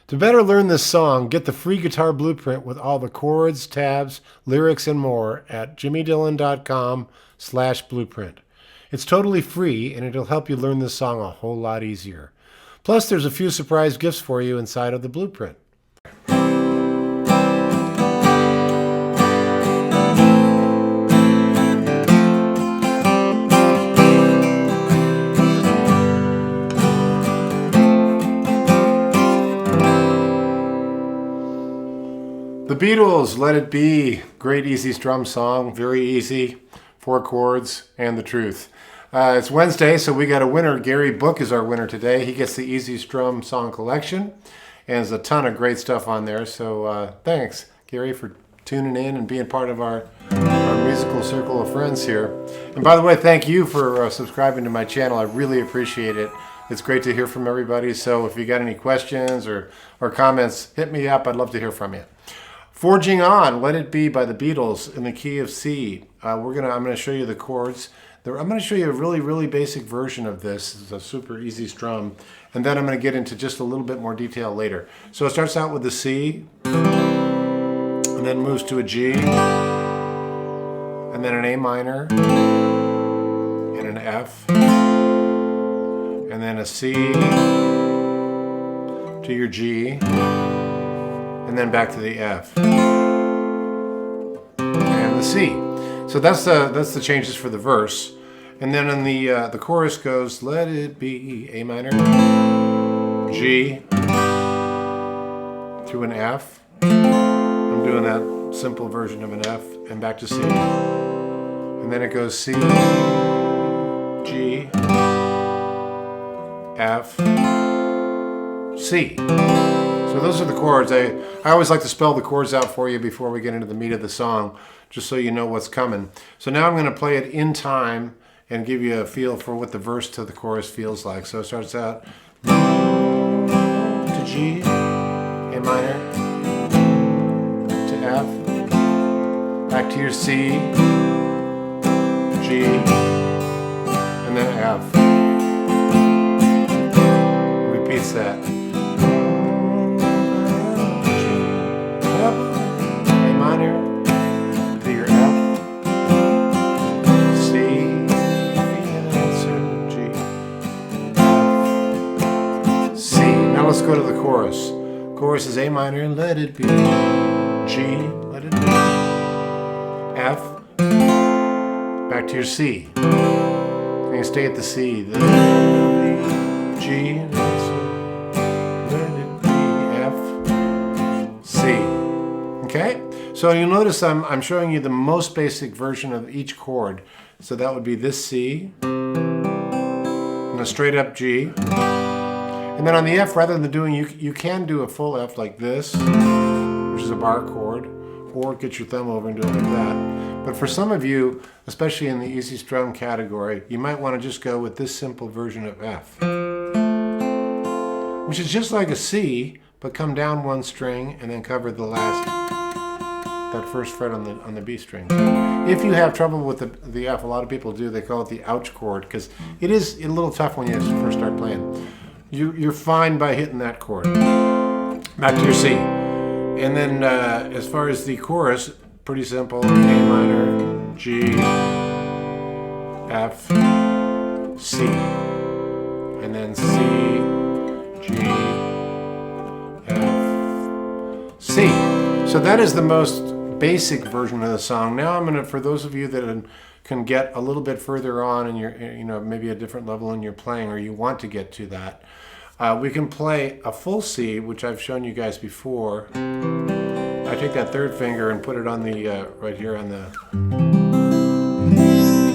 To better learn this song, get the free guitar blueprint with all the chords, tabs, lyrics, and more at jimmydillon.com/blueprint. It's totally free and it'll help you learn this song a whole lot easier. Plus, there's a few surprise gifts for you inside of the blueprint. The Beatles, Let It Be. Great easy strum song, very easy, 4 chords, and the truth. It's Wednesday, so we got a winner. Gary Book is our winner today. He gets the Easy Strum Song Collection, and there's a ton of great stuff on there. So thanks, Gary, for tuning in and being part of our musical circle of friends here. And by the way, thank you for subscribing to my channel. I really appreciate it. It's great to hear from everybody. So if you got any questions or comments, hit me up. I'd love to hear from you. Forging On, Let It Be by the Beatles in the key of C. I'm going to show you the chords. I'm going to show you a really basic version of this. It's a super easy strum. And then I'm going to get into just a little bit more detail later. So it starts out with the C, and then moves to a G, and then an A minor, and an F, and then a C to your G, and then back to the F and the C. So that's the changes for the verse. And then in the chorus goes, let it be A minor, G, to an F. I'm doing that simple version of an F, and back to C. And then it goes C, G, F, C. So those are the chords. I always like to spell the chords out for you before we get into the meat of the song, just so you know what's coming. So now I'm going to play it in time and give you a feel for what the verse to the chorus feels like. So it starts out to G, A minor, to F, back to your C, G, and then F. Repeats that. Let's go to the chorus. Chorus is A minor, let it be. G, let it be. F, back to your C. And you stay at the C. The G, let it be. F, C. Okay? So you'll notice I'm showing you the most basic version of each chord. So that would be this C, and a straight up G. And then on the F, rather than doing, you can do a full F like this, which is a bar chord, or get your thumb over and do it like that. But for some of you, especially in the easy strum category, you might want to just go with this simple version of F, which is just like a C, but come down one string and then cover the last, that first fret on the B string. If you have trouble with the F, a lot of people do, they call it the ouch chord, because it is a little tough when you first start playing. You're fine by hitting that chord. Back to your C. And then as far as the chorus, pretty simple. A minor, G, F, C. And then C, G, F, C. So that is the most basic version of the song. Now I'm going to, for those of you that can get a little bit further on in your, maybe a different level in your playing, or you want to get to that, we can play a full C, which I've shown you guys before. I take that third finger and put it on the, right here on the,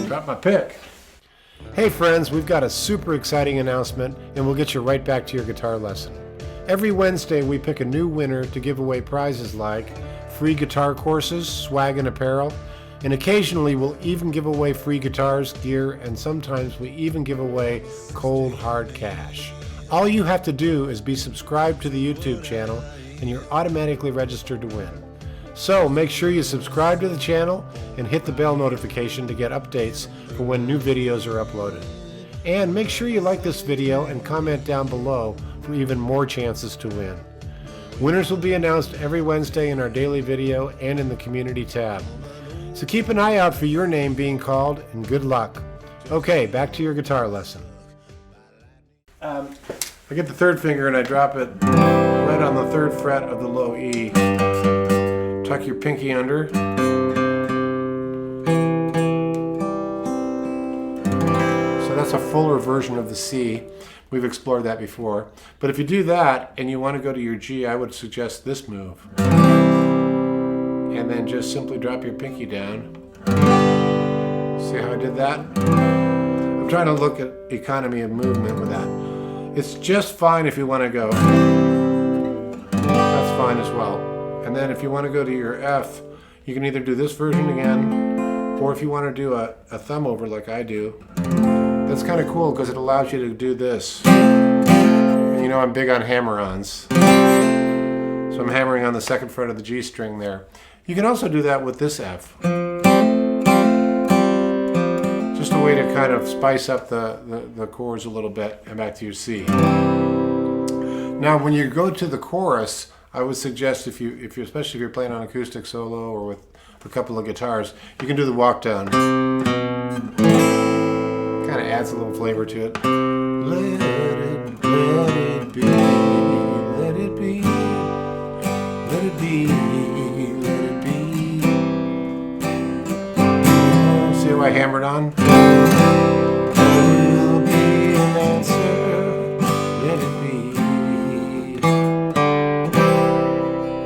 drop my pick. Hey friends, we've got a super exciting announcement, and we'll get you right back to your guitar lesson. Every Wednesday we pick a new winner to give away prizes like free guitar courses, swag and apparel, and occasionally we'll even give away free guitars, gear, and sometimes we even give away cold hard cash. All you have to do is be subscribed to the YouTube channel and you're automatically registered to win. So make sure you subscribe to the channel and hit the bell notification to get updates for when new videos are uploaded. And make sure you like this video and comment down below for even more chances to win. Winners will be announced every Wednesday in our daily video and in the community tab. So keep an eye out for your name being called, and good luck. Okay, back to your guitar lesson. I get the third finger and I drop it right on the third fret of the low E. Tuck your pinky under. So that's a fuller version of the C. We've explored that before. But if you do that and you want to go to your G, I would suggest this move. And then just simply drop your pinky down. See how I did that? I'm trying to look at economy of movement with that. It's just fine if you want to go. That's fine as well. And then if you want to go to your F, you can either do this version again, or if you want to do a thumb over like I do. That's kind of cool because it allows you to do this. And you know I'm big on hammer-ons. So I'm hammering on the second fret of the G string there. You can also do that with this F. Just a way to kind of spice up the chords a little bit, and back to your C. Now when you go to the chorus, I would suggest especially if you're playing on acoustic solo or with a couple of guitars, you can do the walk down. Kind of adds a little flavor to it. Let it be, let it be, let it be, let it be. See how I hammered on? There will be an answer, let it be.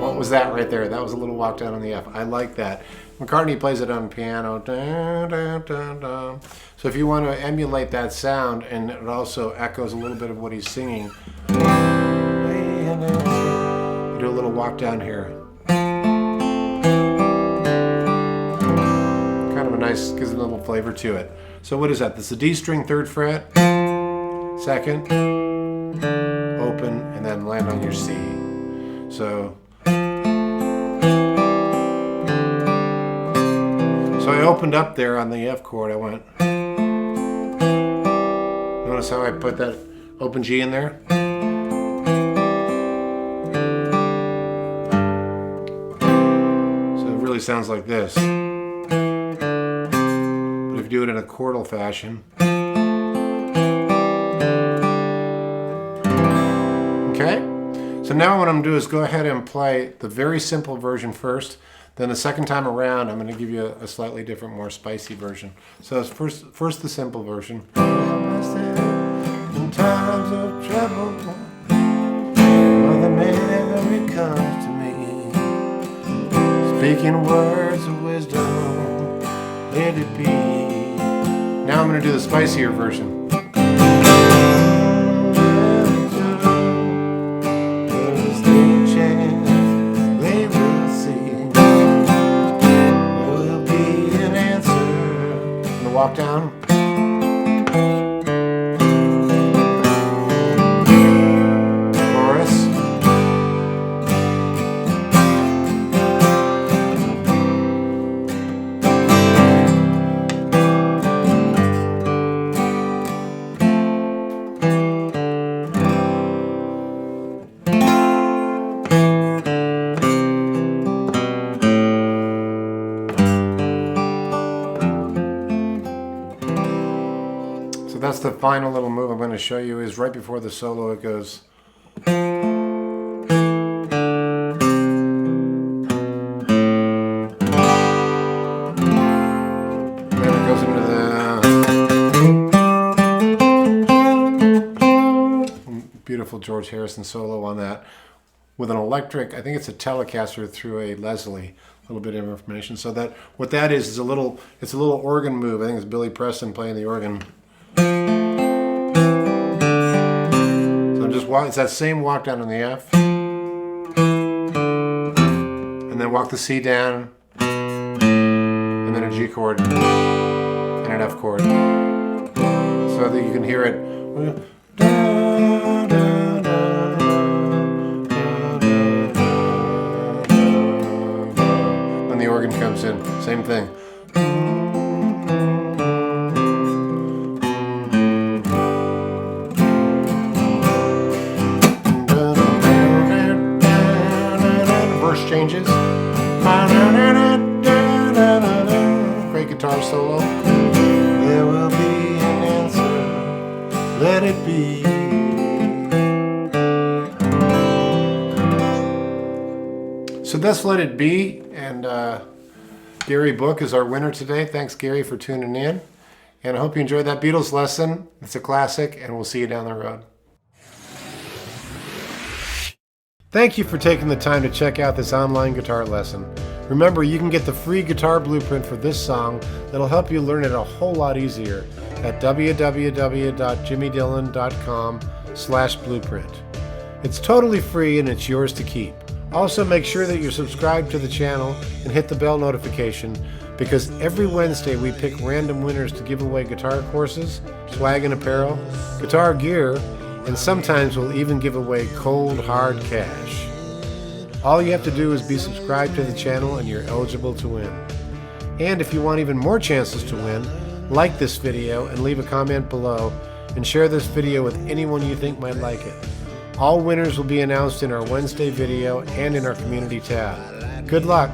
What was that right there? That was a little walk down on the F. I like that. McCartney plays it on piano. Dun, dun, dun, dun. So if you want to emulate that sound, and it also echoes a little bit of what he's singing, you do a little walk down here. Kind of a nice, gives a little flavor to it. So what is that? That's the D string, third fret, second, open, and then land on your C. So I opened up there on the F chord. I went. Notice how I put that open G in there? So it really sounds like this. But if you do it in a chordal fashion. Okay? So now what I'm going to do is go ahead and play the very simple version first. Then the second time around, I'm going to give you a slightly different, more spicy version. So it's first the simple version. In times of trouble, Mother Mary comes to me, speaking words of wisdom, let it be. Now I'm going to do the spicier version. Walk down. Chorus. So that's the final little move I'm going to show you. Is right before the solo it goes. Then it goes into the beautiful George Harrison solo on that with an electric, I think it's a Telecaster through a Leslie. A little bit of information. So that what that is it's a little organ move. I think it's Billy Preston playing the organ. So it's that same walk down on the F, and then walk the C down, and then a G chord and an F chord, so that you can hear it. When the organ comes in, same thing. changes. Great guitar solo. There will be an answer, let it be. So that's Let It Be, and Gary Book is our winner today. Thanks, Gary, for tuning in. And I hope you enjoyed that Beatles lesson. It's a classic, and we'll see you down the road. Thank you for taking the time to check out this online guitar lesson. Remember, you can get the free guitar blueprint for this song that'll help you learn it a whole lot easier at www.jimmydillon.com/blueprint. It's totally free and it's yours to keep. Also, make sure that you're subscribed to the channel and hit the bell notification, because every Wednesday we pick random winners to give away guitar courses, swag and apparel, guitar gear, and sometimes we'll even give away cold, hard cash. All you have to do is be subscribed to the channel and you're eligible to win. And if you want even more chances to win, like this video and leave a comment below, and share this video with anyone you think might like it. All winners will be announced in our Wednesday video and in our community tab. Good luck!